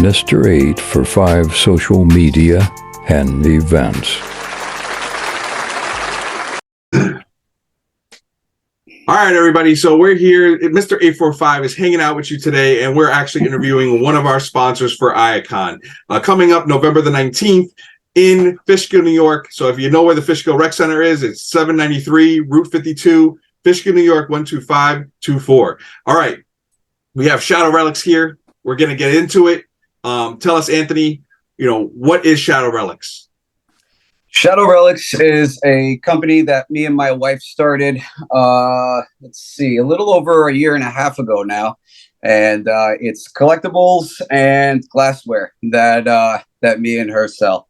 Mr. 8 for 5 social media and events. All right, everybody. So we're here. Mr. 845 is hanging out with you today, and we're actually interviewing one of our sponsors for IACCON. Coming up November the 19th in Fishkill, New York. So if you know where the Fishkill Rec Center is, it's 793 Route 52, Fishkill, New York, 12524. All right. We have Shadow Relics here. We're going to get into it. Tell us, Anthony, what is Shadow Relics? Shadow Relics is a company that me and my wife started, a little over a year and a half ago now. And it's collectibles and glassware that me and her sell.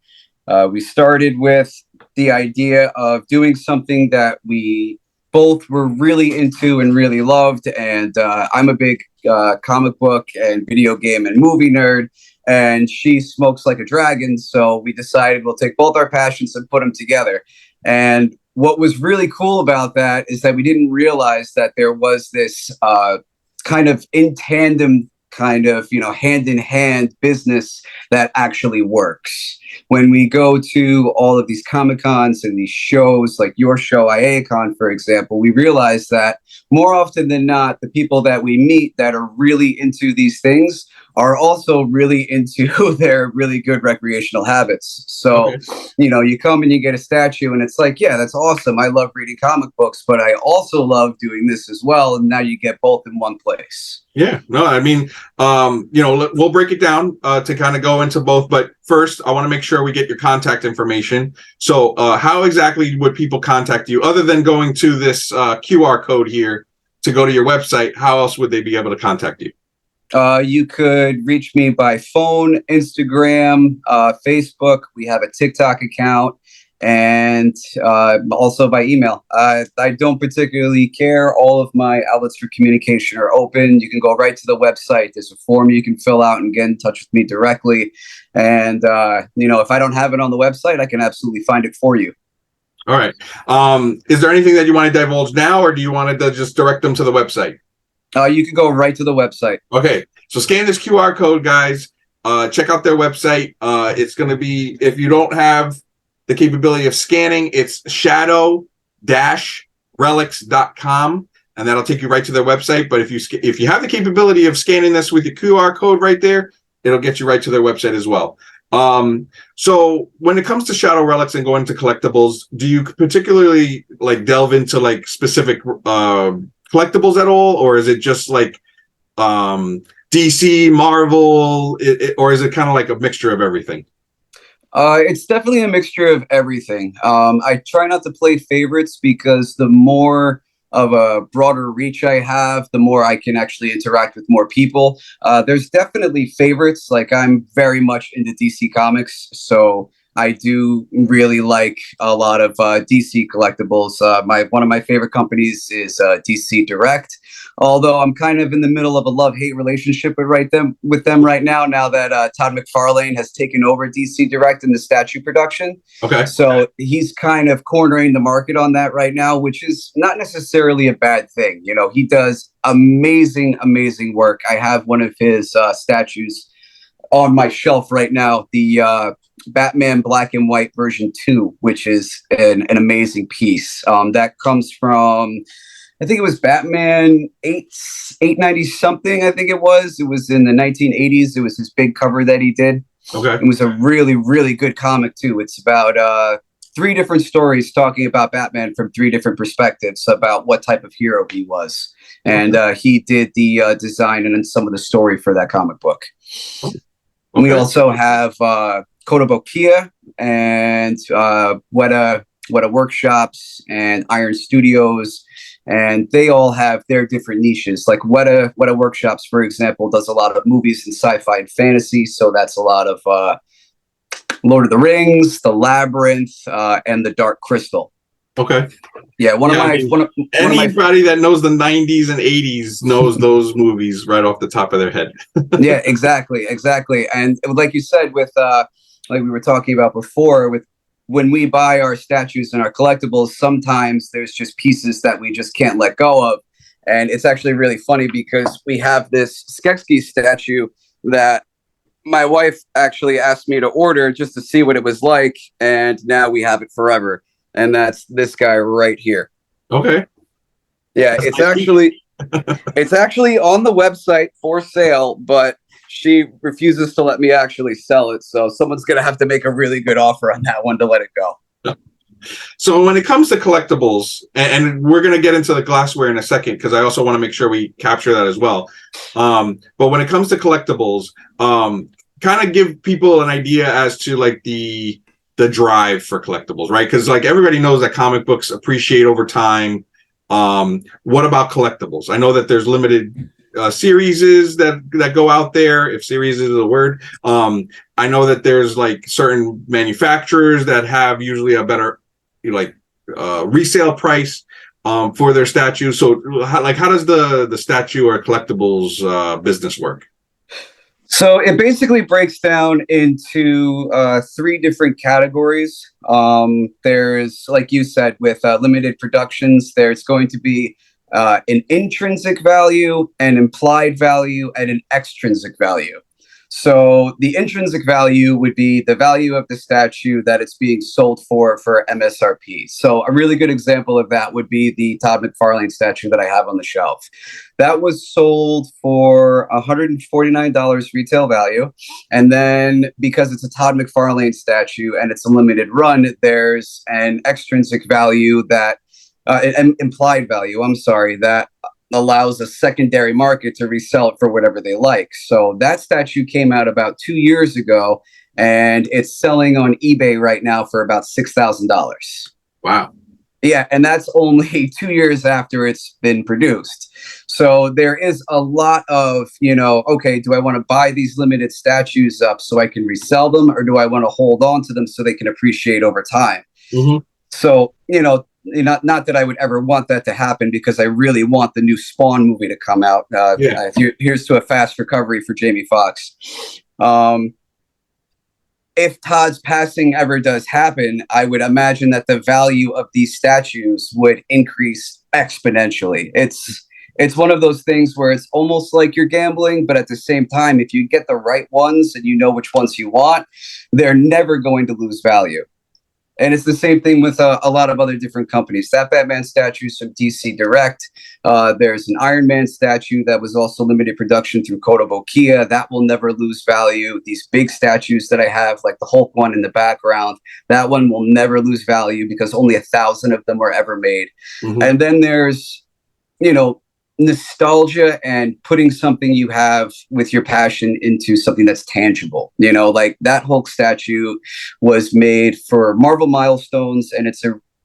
We started with the idea of doing something that we both were really into and really loved. And I'm a big comic book and video game and movie nerd. And she smokes like a dragon. So we decided we'll take both our passions and put them together. And what was really cool about that is that we didn't realize that there was this kind of in tandem, kind of, hand in hand business that actually works. When we go to all of these Comic Cons and these shows, like your show, IACCON, for example, we realize that more often than not, the people that we meet that are really into these things are also really into their really good recreational habits. So, you come and you get a statue and it's like, yeah, that's awesome. I love reading comic books, but I also love doing this as well. And now you get both in one place. Yeah, no, I mean, we'll break it down to kind of go into both. But first, I want to make sure we get your contact information. So how exactly would people contact you other than going to this QR code here to go to your website? How else would they be able to contact you? You could reach me by phone, Instagram, Facebook. We have a TikTok account, and also by email. I don't particularly care. All of my outlets for communication are open. You can go right to the website. There's a form you can fill out and get in touch with me directly. And, if I don't have it on the website, I can absolutely find it for you. All right. Is there anything that you want to divulge now, or do you want to just direct them to the website? You can go right to the website. Okay. So scan this QR code, guys. Check out their website. It's going to be, if you don't have the capability of scanning, it's shadow-relics.com, and that'll take you right to their website. But if you have the capability of scanning this with your QR code right there, it'll get you right to their website as well. So when it comes to Shadow Relics and going to collectibles, do you particularly delve into specific collectibles at all, or is it just DC, Marvel, or is it kind of like a mixture of everything? It's definitely a mixture of everything. I try not to play favorites because the more of a broader reach I have, the more I can actually interact with more people. There's definitely favorites. I'm very much into DC Comics, so I do really like a lot of DC collectibles. One of my favorite companies is DC Direct, although I'm kind of in the middle of a love-hate relationship with them right now that Todd McFarlane has taken over DC Direct in the statue production. Okay. So he's kind of cornering the market on that right now, which is not necessarily a bad thing. He does amazing, amazing work. I have one of his statues on my shelf right now, the Batman Black and White version 2, which is an amazing piece. That comes from, I think it was Batman 890 something, I think it was. It was in the 1980s. It was his big cover that he did. Okay. It was a really, really good comic, too. It's about 3 different stories talking about Batman from 3 different perspectives about what type of hero he was. And he did the design and then some of the story for that comic book. Okay. We also have Kotobukiya and Weta Workshops and Iron Studios, and they all have their different niches. Like Weta Workshops, for example, does a lot of movies and sci-fi and fantasy, so that's a lot of Lord of the Rings, The Labyrinth, and The Dark Crystal. Okay. Yeah, anybody that knows the 90s and 80s knows those movies right off the top of their head. Yeah, exactly. And like you said, with like we were talking about before, with when we buy our statues and our collectibles, sometimes there's just pieces that we just can't let go of. And it's actually really funny because we have this Skeksis statue that my wife actually asked me to order just to see what it was like, and now we have it forever. And that's this guy right here. Okay. Yeah, it's actually on the website for sale, but she refuses to let me actually sell it. So someone's going to have to make a really good offer on that one to let it go. So when it comes to collectibles, and we're going to get into the glassware in a second, because I also want to make sure we capture that as well. But when it comes to collectibles, kind of give people an idea as to like the drive for collectibles, right? Because like everybody knows that comic books appreciate over time. What about collectibles? I know that there's limited series that go out there, if series is a word. I know that there's like certain manufacturers that have usually a better resale price for their statues. So how does the statue or collectibles business work? So it basically breaks down into three different categories. There's, like you said, with limited productions, there's going to be an intrinsic value, an implied value, and an extrinsic value. So the intrinsic value would be the value of the statue that it's being sold for MSRP. So a really good example of that would be the Todd McFarlane statue that I have on the shelf. That was sold for $149 retail value. And then because it's a Todd McFarlane statue and it's a limited run, there's an extrinsic value that an implied value, that allows a secondary market to resell it for whatever they like. So that statue came out about 2 years ago, and it's selling on eBay right now for about $6,000. Wow. Yeah, and that's only 2 years after it's been produced. So there is a lot of, okay, do I want to buy these limited statues up so I can resell them, or do I want to hold on to them so they can appreciate over time? Mm-hmm. So, not that I would ever want that to happen, because I really want the new Spawn movie to come out. Here's to a fast recovery for Jamie Foxx. If Todd's passing ever does happen, I would imagine that the value of these statues would increase exponentially. It's one of those things where it's almost like you're gambling, but at the same time, if you get the right ones and you know which ones you want, they're never going to lose value. And it's the same thing with a lot of other different companies. That Batman statue is from DC Direct. There's an Iron Man statue that was also limited production through Kotobukiya. That will never lose value. These big statues that I have, like the Hulk one in the background, that one will never lose value because only 1,000 of them were ever made. Mm-hmm. And then there's, nostalgia and putting something you have with your passion into something that's tangible. Like that Hulk statue was made for Marvel Milestones, and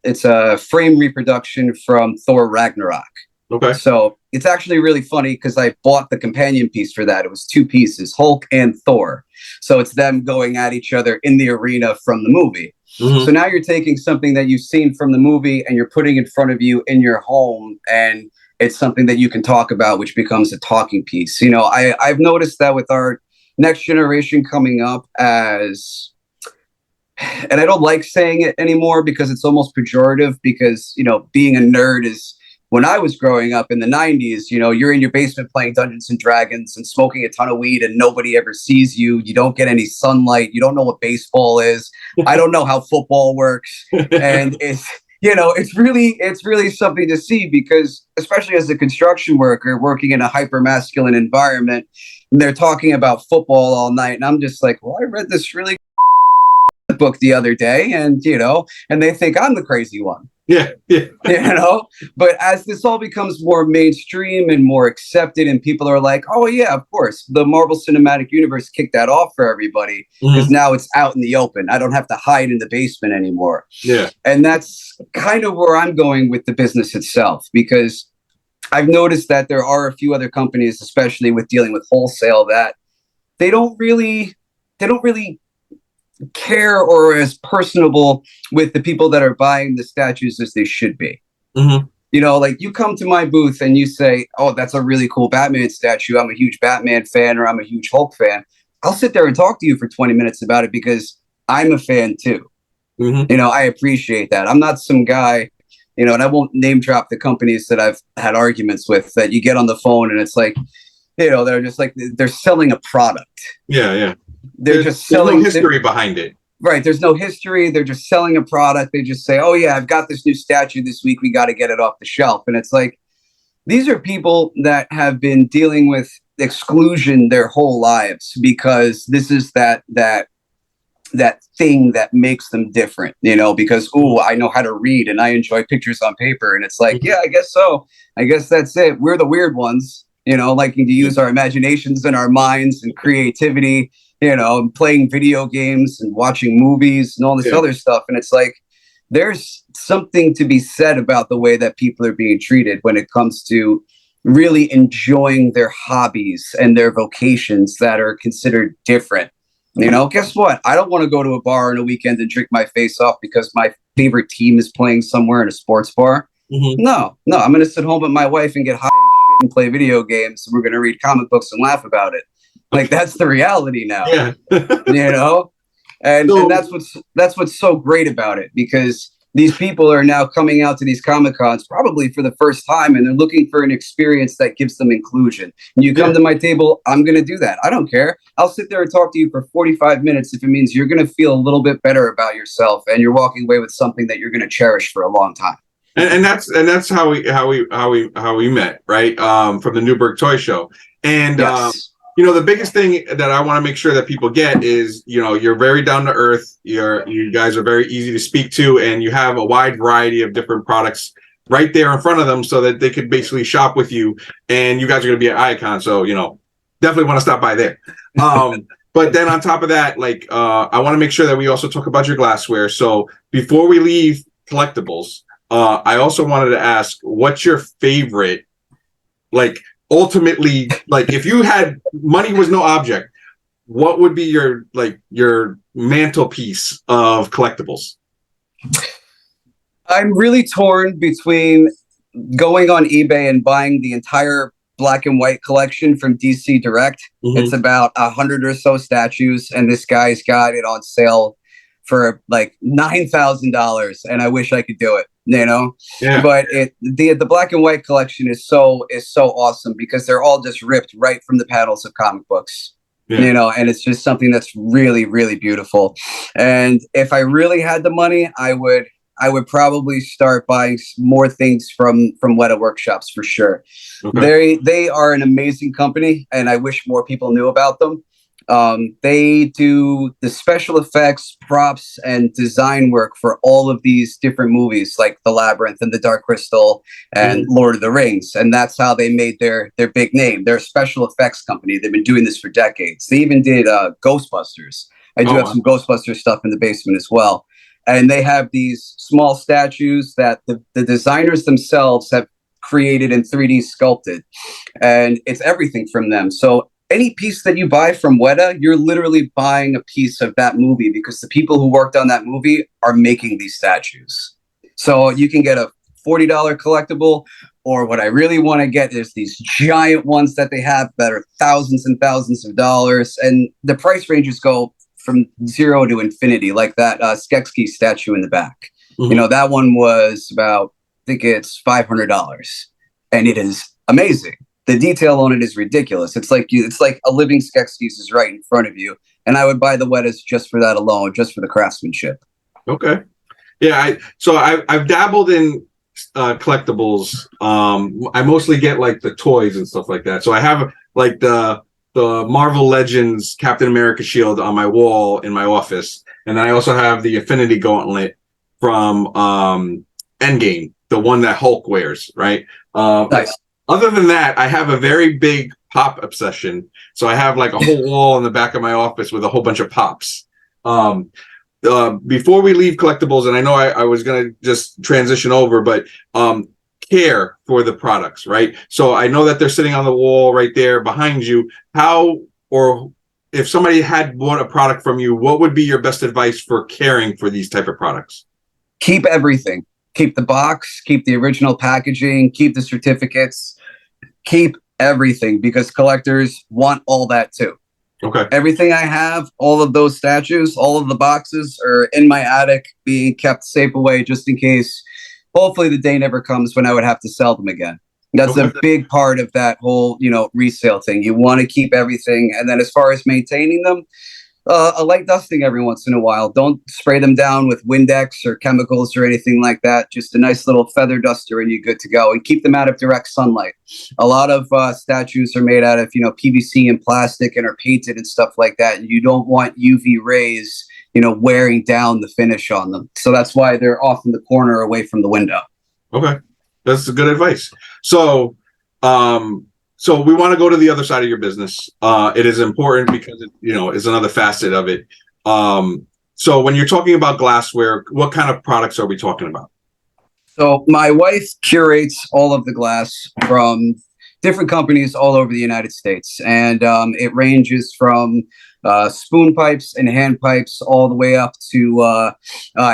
it's a frame reproduction from Thor Ragnarok. Okay. So it's actually really funny because I bought the companion piece for that. It was 2 pieces, Hulk and Thor. So it's them going at each other in the arena from the movie. Mm-hmm. So now you're taking something that you've seen from the movie and you're putting in front of you in your home, and it's something that you can talk about, which becomes a talking piece. I've noticed that with our next generation coming up and I don't like saying it anymore because it's almost pejorative, because, being a nerd is, when I was growing up in the 90s, you're in your basement playing Dungeons and Dragons and smoking a ton of weed and nobody ever sees you. You don't get any sunlight. You don't know what baseball is. I don't know how football works. And it's really something to see, because especially as a construction worker working in a hyper masculine environment, they're talking about football all night. And I'm just like, well, I read this really book the other day, and, and they think I'm the crazy one. Yeah. But as this all becomes more mainstream and more accepted, and people are like, oh yeah, of course, the Marvel Cinematic Universe kicked that off for everybody, because now it's out in the open. I don't have to hide in the basement anymore. Yeah. And that's kind of where I'm going with the business itself, because I've noticed that there are a few other companies, especially with dealing with wholesale, that they don't really care or as personable with the people that are buying the statues as they should be. Mm-hmm. Like you come to my booth and you say, oh, that's a really cool Batman statue. I'm a huge Batman fan, or I'm a huge Hulk fan. I'll sit there and talk to you for 20 minutes about it because I'm a fan too. Mm-hmm. I appreciate that. I'm not some guy, and I won't name drop the companies that I've had arguments with, that you get on the phone and it's like, they're just like, they're selling a product. Yeah. they're just selling. There's no history behind it. Right. There's no history. They're just selling a product. They just say, oh, yeah, I've got this new statue this week. We got to get it off the shelf. And it's like, these are people that have been dealing with exclusion their whole lives because this is that thing that makes them different, because, I know how to read and I enjoy pictures on paper. And it's like, yeah, I guess so. I guess that's it. We're the weird ones, liking to use our imaginations and our minds and creativity, playing video games and watching movies and all this other stuff. And it's like, there's something to be said about the way that people are being treated when it comes to really enjoying their hobbies and their vocations that are considered different. Guess what? I don't want to go to a bar on a weekend and drink my face off because my favorite team is playing somewhere in a sports bar. Mm-hmm. No, I'm going to sit home with my wife and get high as shit and play video games. And we're going to read comic books and laugh about it. Like, that's the reality now. Yeah. And that's what's so great about it, because these people are now coming out to these Comic Cons probably for the first time, and they're looking for an experience that gives them inclusion. And you come to my table, I'm going to do that. I don't care. I'll sit there and talk to you for 45 minutes if it means you're going to feel a little bit better about yourself and you're walking away with something that you're going to cherish for a long time. And that's how we met, right? From the Newburgh Toy Show. And yes. The biggest thing that I want to make sure that people get is, you're very down to earth. You guys are very easy to speak to, and you have a wide variety of different products right there in front of them so that they could basically shop with you. And you guys are going to be at IACCON. So, definitely want to stop by there. But then on top of that, I want to make sure that we also talk about your glassware. So before we leave collectibles, I also wanted to ask, what's your favorite, ultimately, if you had money was no object, what would be your mantelpiece of collectibles? I'm really torn between going on eBay and buying the entire black and white collection from DC Direct. Mm-hmm. It's about 100 or so statues, and this guy's got it on sale for $9,000, and I wish I could do it. Yeah. But the black and white collection is so awesome because they're all just ripped right from the panels of comic books. Yeah. And it's just something that's really, really beautiful. And if I really had the money, I would probably start buying more things from Weta Workshops for sure. Okay. They are an amazing company, and I wish more people knew about them. They do the special effects, props, and design work for all of these different movies, like The Labyrinth and The Dark Crystal and Lord of the Rings. And that's how they made their big name. They're a special effects company. They've been doing this for decades. They even did Ghostbusters. I do have some Ghostbusters stuff in the basement as well. And they have these small statues that the designers themselves have created and 3D sculpted. And it's everything from them. So any piece that you buy from Weta, you're literally buying a piece of that movie because the people who worked on that movie are making these statues. So you can get a $40 collectible, or what I really want to get is these giant ones that they have that are thousands and thousands of dollars. And the price ranges go from 0 to infinity, like that Skeksis statue in the back. Mm-hmm. That one was about, I think it's $500, and it is amazing. The detail on it is ridiculous. It's like a living Skeksis is right in front of you. And I would buy the Wetas just for that alone, just for the craftsmanship. Okay. Yeah. I've dabbled in collectibles. I mostly get the toys and stuff like that. So I have the Marvel Legends Captain America shield on my wall in my office. And then I also have the Infinity Gauntlet from Endgame, the one that Hulk wears, right? Nice. Other than that, I have a very big pop obsession. So I have a whole wall in the back of my office with a whole bunch of pops. Before we leave collectibles, and I know I was going to just transition over, but care for the products, right? So I know that they're sitting on the wall right there behind you. If somebody had bought a product from you, what would be your best advice for caring for these type of products? Keep everything. Keep the box, keep the original packaging, keep the certificates. Keep everything, because collectors want all that too. Okay. Everything I have, all of those statues, all of the boxes are in my attic, being kept safe away just in case. Hopefully the day never comes when I would have to sell them again. That's a big part of that whole, resale thing. You want to keep everything. And then as far as maintaining them, A light dusting every once in a while. Don't spray them down with Windex or chemicals or anything like that. Just a nice little feather duster and you're good to go. And keep them out of direct sunlight. A lot of statues are made out of, PVC and plastic and are painted and stuff like that. And you don't want UV rays, wearing down the finish on them. So that's why they're off in the corner away from the window. Okay. That's good advice. So, so we want to go to the other side of your business. It is important because it, is another facet of it. So when you're talking about glassware, what kind of products are we talking about? So my wife curates all of the glass from different companies all over the United States, and it ranges from spoon pipes and hand pipes all the way up to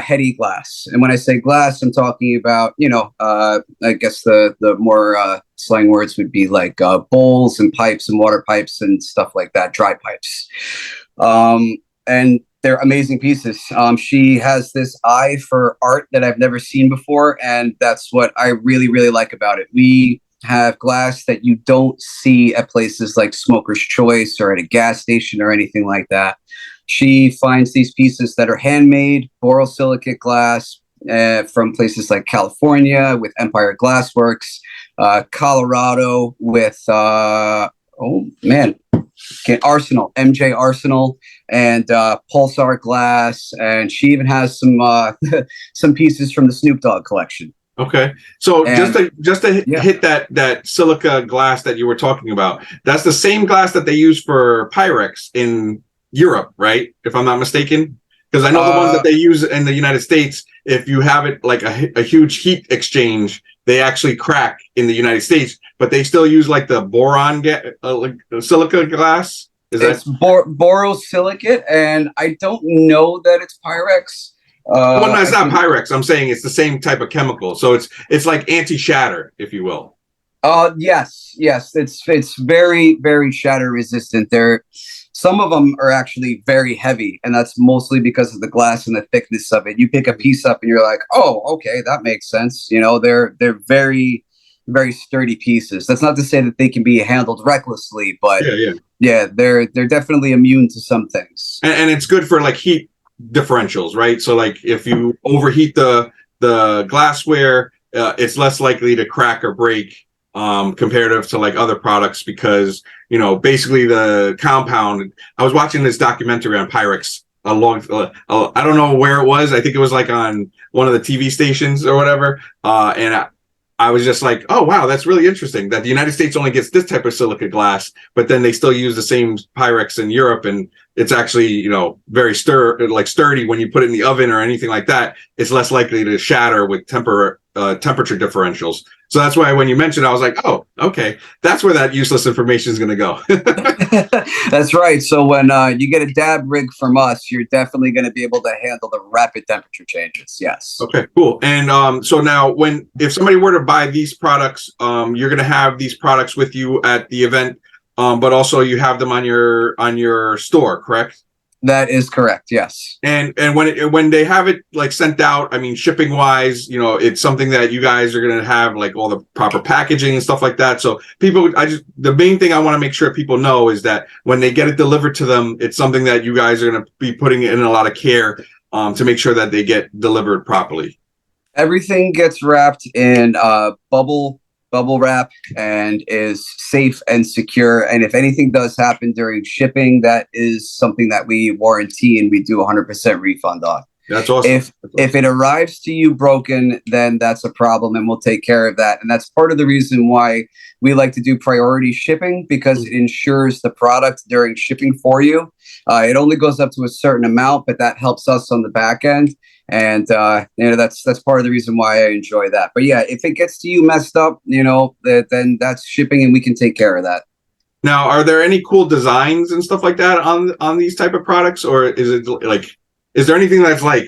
heady glass. And when I say glass, I'm talking about, I guess the more slang words would be like bowls and pipes and water pipes and stuff like that, dry pipes. And they're amazing pieces. She has this eye for art that I've never seen before, and that's what I really, really like about it. We have glass that you don't see at places like Smoker's Choice or at a gas station or anything like that. She finds these pieces that are handmade, borosilicate glass from places like California with Empire Glassworks, Colorado with, Arsenal, MJ Arsenal, and Pulsar Glass. And she even has some pieces from the Snoop Dogg collection. Okay, so just to hit that silica glass that you were talking about, that's the same glass that they use for Pyrex in Europe, right? If I'm not mistaken, because I know the ones that they use in the United States, if you have it like a huge heat exchange, they actually crack in the United States, but they still use like the boron silica glass. It's borosilicate, and I don't know that it's Pyrex. Well, no, it's not Pyrex. I'm saying it's the same type of chemical, so it's like anti-shatter, if you will. Yes, it's very, very shatter resistant. Some of them are actually very heavy, and that's mostly because of the glass and the thickness of it. You pick a piece up, and you're like, oh, okay, that makes sense. They're very, very sturdy pieces. That's not to say that they can be handled recklessly, but yeah, they're definitely immune to some things. And it's good for like heat differentials, right? So like if you overheat the glassware, it's less likely to crack or break comparative to like other products because basically the compound. I was watching this documentary on Pyrex I don't know where it was. I think it was like on one of the TV stations or whatever, and I was just like, oh, wow, that's really interesting that the United States only gets this type of silica glass, but then they still use the same Pyrex in Europe. And it's actually, very sturdy when you put it in the oven or anything like that. It's less likely to shatter with temperature differentials. So that's why when you mentioned, I was like, oh, okay, that's where that useless information is going to go. That's right. So when you get a dab rig from us, you're definitely going to be able to handle the rapid temperature changes. Yes. Okay, cool. And so now if somebody were to buy these products, you're going to have these products with you at the event, but also you have them on your store, correct? That is correct. Yes. And when they have it like sent out, I mean, shipping wise, it's something that you guys are going to have like all the proper packaging and stuff like that. So the main thing I want to make sure people know is that when they get it delivered to them, it's something that you guys are going to be putting in a lot of care to make sure that they get delivered properly. Everything gets wrapped in bubble wrap and is safe and secure. And if anything does happen during shipping, that is something that we warranty and we do 100% refund on. That's awesome. If it arrives to you broken, then that's a problem and we'll take care of that. And that's part of the reason why we like to do priority shipping, because it ensures the product during shipping for you. It only goes up to a certain amount, but that helps us on the back end. And that's part of the reason why I enjoy that. But yeah, if it gets to you messed up, then that's shipping and we can take care of that. Now, are there any cool designs and stuff like that on these type of products, or is it like, is there anything that's like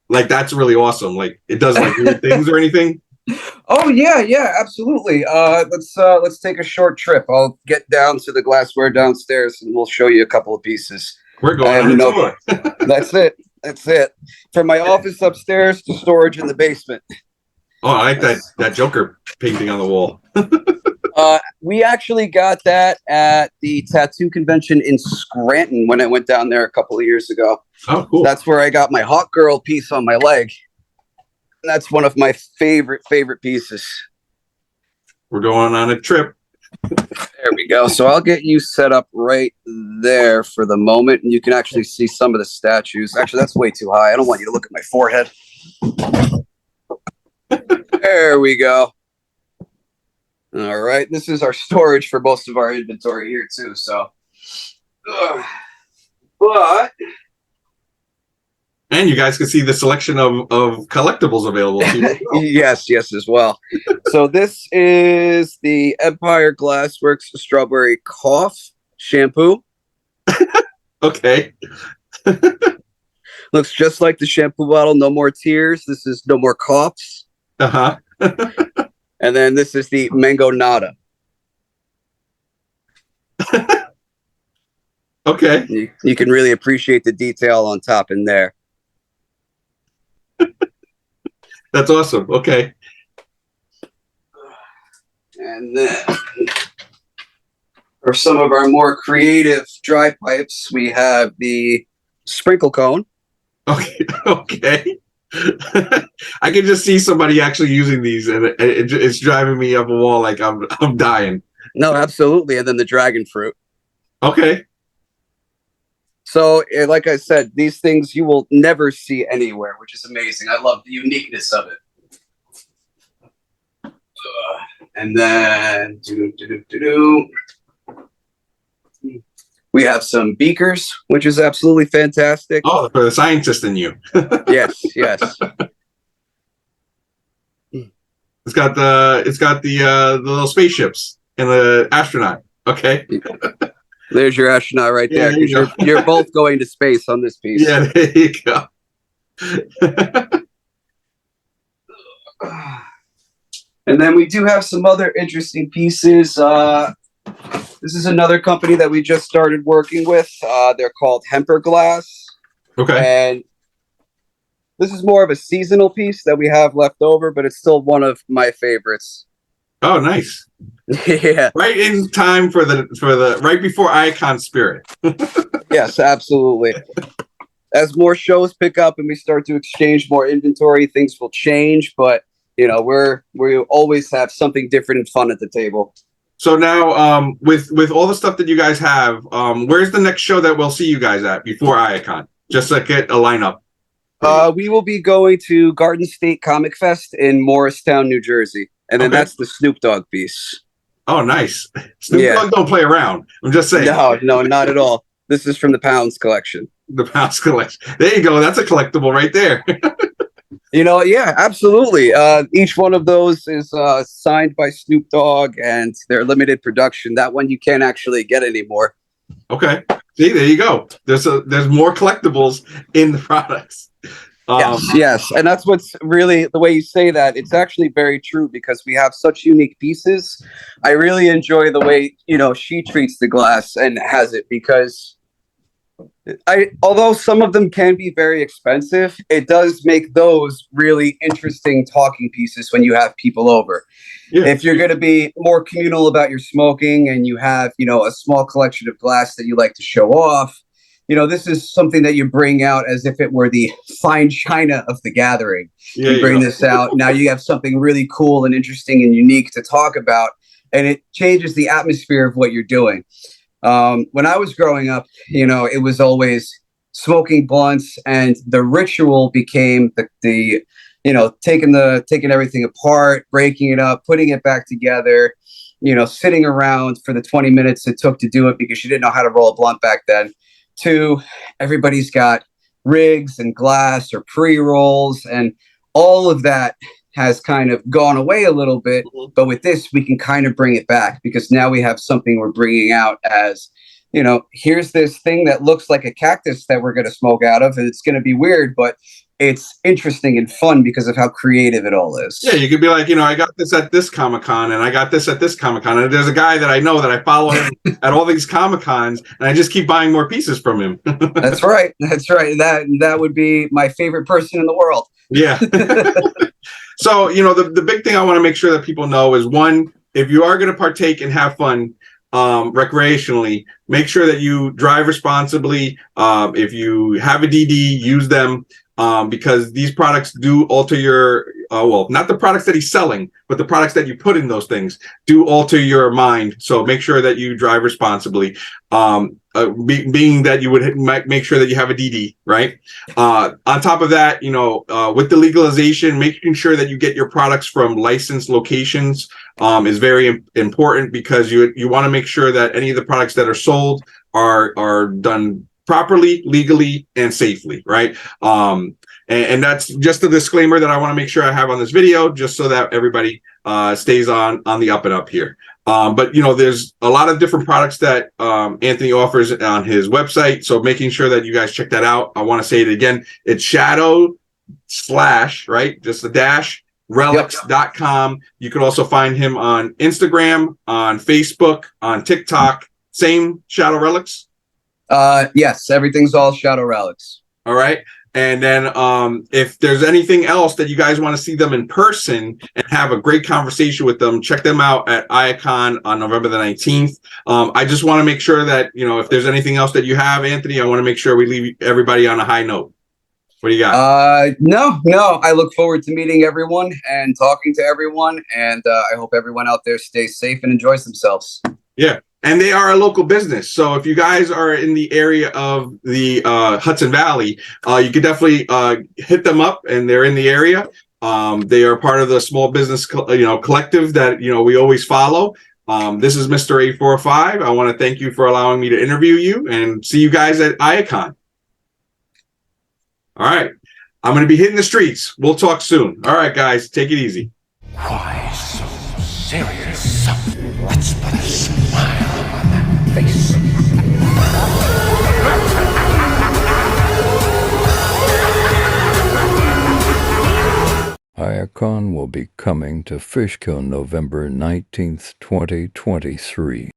that's really awesome, like it does like weird things or anything? Oh yeah, absolutely. Let's take a short trip. I'll get down to the glassware downstairs and we'll show you a couple of pieces. We're going on a tour. That's it. From my office upstairs to storage in the basement. Oh, I like that Joker painting on the wall. We actually got that at the tattoo convention in Scranton when I went down there a couple of years ago. Oh, cool. That's where I got my Hawk Girl piece on my leg. That's one of my favorite pieces. We're going on a trip. There we go. So I'll get you set up right there for the moment, and you can actually see some of the statues. Actually, that's way too high. I don't want you to look at my forehead. There we go. All right. This is our storage for most of our inventory here, too. So, but... And you guys can see the selection of collectibles available to you. yes, as well. So this is the Empire Glassworks Strawberry Cough Shampoo. Okay. Looks just like the shampoo bottle. No more tears. This is no more coughs. Uh-huh. And then this is the Mango Nada. Okay. You can really appreciate the detail on top in there. That's awesome. Okay. And then for some of our more creative dry pipes, we have the sprinkle cone. Okay. Okay. I can just see somebody actually using these, and it's driving me up a wall like I'm dying. No, absolutely. And then the dragon fruit. Okay. So, like I said, these things you will never see anywhere, which is amazing. I love the uniqueness of it. And then we have some beakers, which is absolutely fantastic. Oh, for the scientist in you. Yes. It's got the little spaceships and the astronaut. Okay. There's your astronaut right there. Yeah, You're both going to space on this piece. Yeah, there you go. And then we do have some other interesting pieces. This is another company that we just started working with. They're called Hemper Glass. Okay. And this is more of a seasonal piece that we have left over, but it's still one of my favorites. Oh, nice. Yeah. Right in time for the right before IACCON Spirit. Yes, absolutely. As more shows pick up and we start to exchange more inventory, things will change, but you know, we always have something different and fun at the table. So now, with all the stuff that you guys have, where's the next show that we'll see you guys at before IACCON? Just to get a lineup. We will be going to Garden State Comic Fest in Morristown, New Jersey, and then that's the Snoop Dogg piece. Oh, nice. Snoop Dogg don't play around. I'm just saying. No, not at all. This is from the Pounds collection. The Pounds collection. There you go. That's a collectible right there. You know, yeah, absolutely. Each one of those is signed by Snoop Dogg, and they're limited production. That one you can't actually get anymore. Okay. See, there you go. There's more collectibles in the products. Yes, and that's what's really the way you say that. It's actually very true because we have such unique pieces. I really enjoy the way she treats the glass and has it because although some of them can be very expensive, it does make those really interesting talking pieces when you have people over. Yeah. If you're going to be more communal about your smoking and you have a small collection of glass that you like to show off. This is something that you bring out as if it were the fine china of the gathering. Yeah, you bring this out. Now you have something really cool and interesting and unique to talk about, and it changes the atmosphere of what you're doing. When I was growing up, it was always smoking blunts, and the ritual became the taking everything apart, breaking it up, putting it back together, sitting around for the 20 minutes it took to do it because you didn't know how to roll a blunt back then. To everybody's got rigs and glass or pre-rolls, and all of that has kind of gone away a little bit. But with this, we can kind of bring it back because now we have something we're bringing out as, here's this thing that looks like a cactus that we're going to smoke out of, and it's going to be weird, but it's interesting and fun because of how creative it all is. Yeah, you could be like, I got this at this Comic-Con and I got this at this Comic-Con. And there's a guy that I know that I follow him at all these Comic-Cons, and I just keep buying more pieces from him. That's right. That would be my favorite person in the world. Yeah. So, the big thing I want to make sure that people know is, one, if you are going to partake and have fun recreationally, make sure that you drive responsibly. If you have a DD, use them because these products do alter your, well, not the products that he's selling, but the products that you put in those things do alter your mind. So make sure that you drive responsibly. Being that you would make sure that you have a DD, right? On top of that, you know, with the legalization, making sure that you get your products from licensed locations is very important because you want to make sure that any of the products that are sold are done properly, legally, and safely, right? And that's just a disclaimer that I want to make sure I have on this video, just so that everybody stays on the up and up here. But, you know, there's a lot of different products that Anthony offers on his website. So making sure that you guys check that out. I want to say it again. It's Shadow / right? Just the dash relics.com. You can also find him on Instagram, on Facebook, on TikTok. Same Shadow Relics. Yes, everything's all Shadow Relics. All right. And then if there's anything else that you guys want to see them in person and have a great conversation with them, check them out at IACCON on November the 19th. I just want to make sure that, you know, if there's anything else that you have, Anthony, I want to make sure we leave everybody on a high note. What do you got? No. I look forward to meeting everyone and talking to everyone. And I hope everyone out there stays safe and enjoys themselves. Yeah. And they are a local business. So if you guys are in the area of the Hudson Valley, you could definitely hit them up, and they're in the area. They are part of the small business, collective that, we always follow. This is Mr. 845. I want to thank you for allowing me to interview you, and see you guys at IACCON. All right. I'm going to be hitting the streets. We'll talk soon. All right, guys, take it easy. Why so serious? Let's put a smile on that face. IACCON will be coming to Fishkill November 19th, 2023.